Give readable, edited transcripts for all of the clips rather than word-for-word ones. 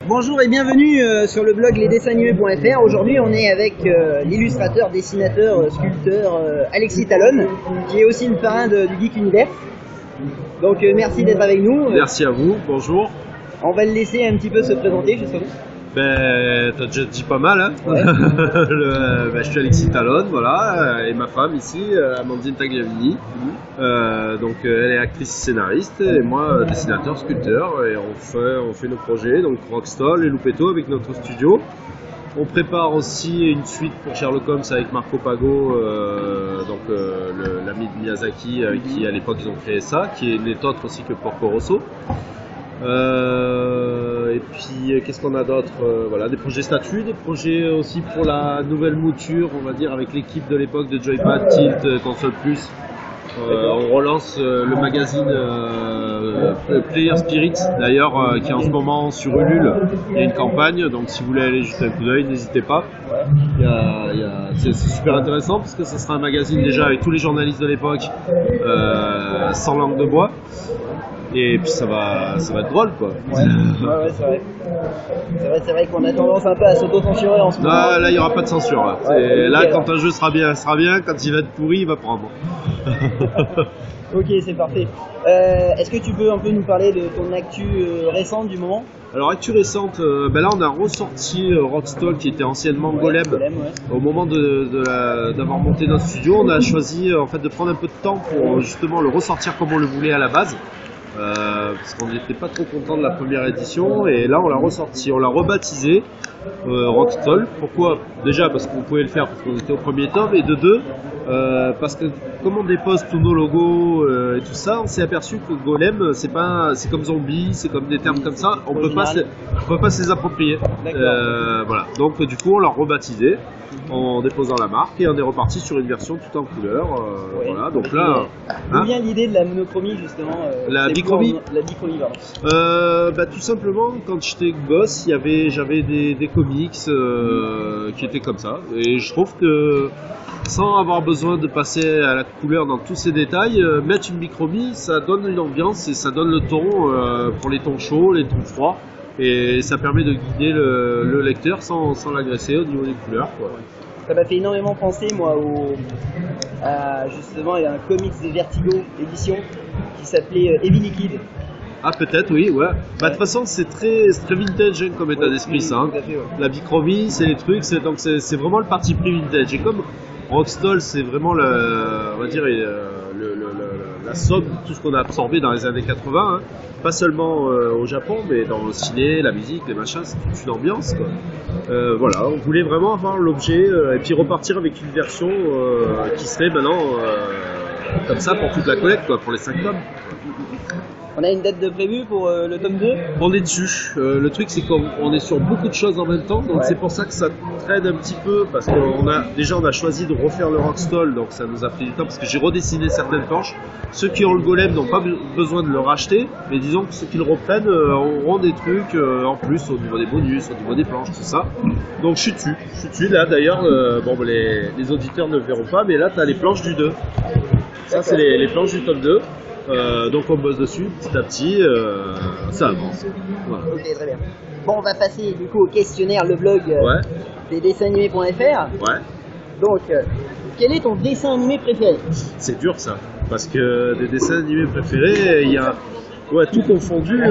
Bonjour et bienvenue sur le blog lesdessinsanimés.fr. Aujourd'hui on est avec l'illustrateur, dessinateur, sculpteur Alexis Talon, qui est aussi le parrain du Geek Univers. Donc merci d'être avec nous. Merci à vous, bonjour. On va le laisser un petit peu se présenter justement. T'as déjà dit pas mal, hein. Ouais. Je suis Alexis Talon, voilà, et ma femme ici, Amandine Tagliavini. Donc elle est actrice scénariste et moi dessinateur, sculpteur, et on fait nos projets, donc Rockstall et Loupetto avec notre studio. On prépare aussi une suite pour Sherlock Holmes avec Marco Pago, l'ami de Miyazaki, qui à l'époque ils ont créé ça, qui n'est autre aussi que Porco Rosso. Et puis qu'est-ce qu'on a d'autre, voilà, des projets statuts, des projets aussi pour la nouvelle mouture, on va dire, avec l'équipe de l'époque de Joypad, Tilt, Console Plus. On relance le magazine Player Spirit, d'ailleurs, qui est en ce moment sur Ulule. Il y a une campagne, donc si vous voulez aller jeter un coup d'œil, n'hésitez pas. C'est super intéressant parce que ce sera un magazine déjà avec tous les journalistes de l'époque, sans langue de bois. Et puis ça va être drôle, quoi. Ouais, c'est vrai. C'est vrai qu'on a tendance un peu à s'auto-censurer en ce moment. Là, il n'y aura pas de censure. Là, quand un jeu sera bien, il sera bien. Quand il va être pourri, il va prendre. Ok, c'est parfait. Est-ce que tu peux un peu nous parler de ton actu récente du moment? Alors, actu récente, là on a ressorti Rockstall qui était anciennement Golem. Au moment d'avoir monté notre studio, on a choisi en fait de prendre un peu de temps pour justement le ressortir comme on le voulait à la base. Parce qu'on n'était pas trop content de la première édition, et là on l'a ressorti, on l'a rebaptisé Rockstall. Pourquoi? Déjà parce qu'on pouvait le faire parce qu'on était au premier tome, et de deux parce que comme on dépose tous nos logos et tout ça, on s'est aperçu que Golem c'est comme zombie, c'est comme des termes comme ça, on peut pas se les approprier. Voilà, donc du coup on l'a rebaptisé en déposant la marque, et on est reparti sur une version tout en couleur. Voilà, donc là. D'où vient l'idée de la monochromie justement? La bichromie. La bichromie, pardon. Tout simplement, quand j'étais gosse, j'avais des comics qui étaient comme ça, et je trouve que sans avoir besoin de passer à la couleur dans tous ces détails, mettre une bichromie, ça donne une ambiance et ça donne le ton pour les tons chauds, les tons froids, et ça permet de guider le lecteur sans l'agresser au niveau des couleurs, quoi. Ça m'a fait énormément penser, moi, justement, il y a un comics de Vertigo édition qui s'appelait Heavy Liquid. Ah, peut-être, oui, ouais. De toute façon, c'est très vintage, hein, comme état d'esprit, ça. Hein. Fait, ouais. La bichromie, c'est les trucs, c'est vraiment le parti pris vintage. Et comme Rockstall, c'est vraiment on va dire, la somme de tout ce qu'on a absorbé dans les années 80, hein. Pas seulement au Japon, mais dans le ciné, la musique, les machins, c'est toute une ambiance, quoi. Voilà, on voulait vraiment avoir l'objet et puis repartir avec une version qui serait maintenant comme ça pour toute la collecte, quoi, pour les 5 tomes. On a une date de prévue pour le tome 2? On est dessus. Le truc, c'est qu'on est sur beaucoup de choses en même temps, donc c'est pour ça que ça traîne un petit peu, parce qu'on a choisi de refaire le Rockstall, donc ça nous a pris du temps, parce que j'ai redessiné certaines planches. Ceux qui ont le golem n'ont pas besoin de le racheter, mais disons que ceux qui le reprennent auront des trucs en plus au niveau des bonus, au niveau des planches, tout ça. Donc je suis dessus. Là d'ailleurs, les auditeurs ne le verront pas, mais là tu as les planches du 2. Ça, c'est les planches du tome 2. Donc on bosse dessus petit à petit, ça avance. Voilà. Ok, très bien. Bon, on va passer du coup au questionnaire, le blog des dessinsanimés.fr. Ouais. Donc, quel est ton dessin animé préféré? C'est dur ça, parce que des dessins animés préférés, il y a tout confondu.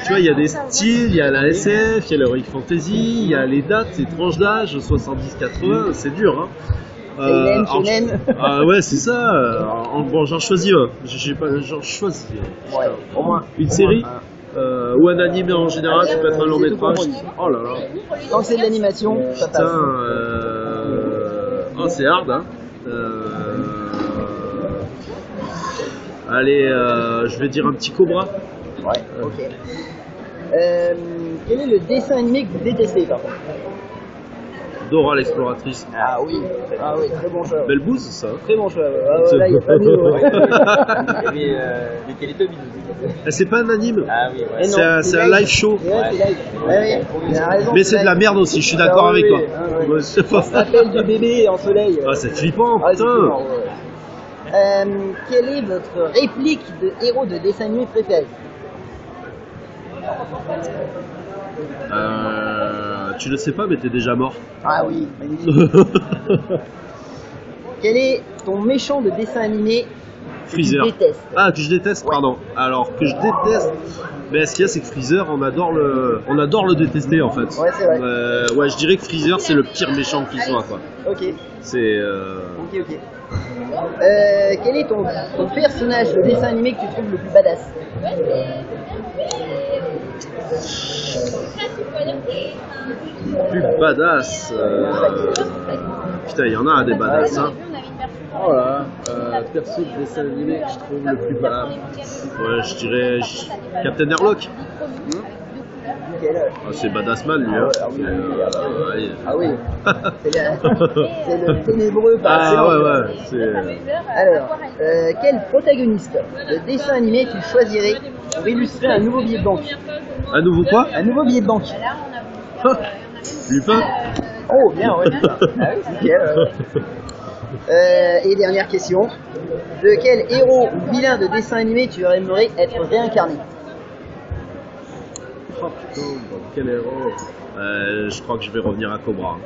Tu vois, il y a des styles, il y a la SF, il y a l'heroic fantasy, il y a les dates, les tranches d'âge, 70-80, c'est dur, hein. Ouais, c'est ça. Bon, j'en choisis un. J'en choisis. Ouais, au moins. Une série ou un anime en général, ça peut être un long métrage. Oh là là. Tant que c'est de l'animation, ça passe. Putain, c'est hard, hein. Allez, je vais dire un petit Cobra. Ouais, ok. Quel est le dessin animé que vous détestez, par contre? Dora l'exploratrice. Ah oui, très bon choix. Belle bouse, ça. Très bon choix. Là, il n'y a pas de Les Télétobies. C'est pas un anime. Ah oui, ouais. C'est un live show. Ouais, c'est live. Ouais, il a raison, mais c'est de la merde aussi, je suis d'accord avec toi. On se rappelle du bébé en soleil. Ah, c'est flippant, Ah, putain. Quelle est votre réplique de héros de dessin animé préféré? tu le sais pas, mais t'es déjà mort. Ah oui, magnifique. Quel est ton méchant de dessin animé que tu Freezer. détestes? Ah, que je déteste, Ouais. pardon. Alors, que je déteste, mais ce qu'il y a, c'est que Freezer, on adore le détester, en fait. Ouais, c'est vrai. Ouais, je dirais que Freezer, c'est le pire méchant qui soit, quoi. Ok, C'est... ok. Quel est ton personnage de dessin animé que tu trouves le plus badass? plus badass. Putain, il y en a des badass, hein. Voilà, perso de dessin animé que je trouve le plus badass. Ouais, je dirais Captain Airlock. Ah, c'est badass man, lui, hein. Ouais. Ah oui, c'est le ténébreux par Ah excellence. ouais, c'est... Alors, quel protagoniste de dessin animé tu choisirais pour illustrer un nouveau billet de banque? Un nouveau quoi? Un nouveau billet de banque. Lupin. Oh, bien, ouais. Ah oui, c'est nickel. Et dernière question. De quel héros ou vilain de dessin animé tu aimerais être réincarné? Oh putain, quel héros. Je crois que je vais revenir à Cobra.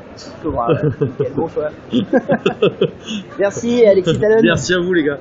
Cobra, quel bon choix. Merci Alexis Talon. Merci à vous les gars.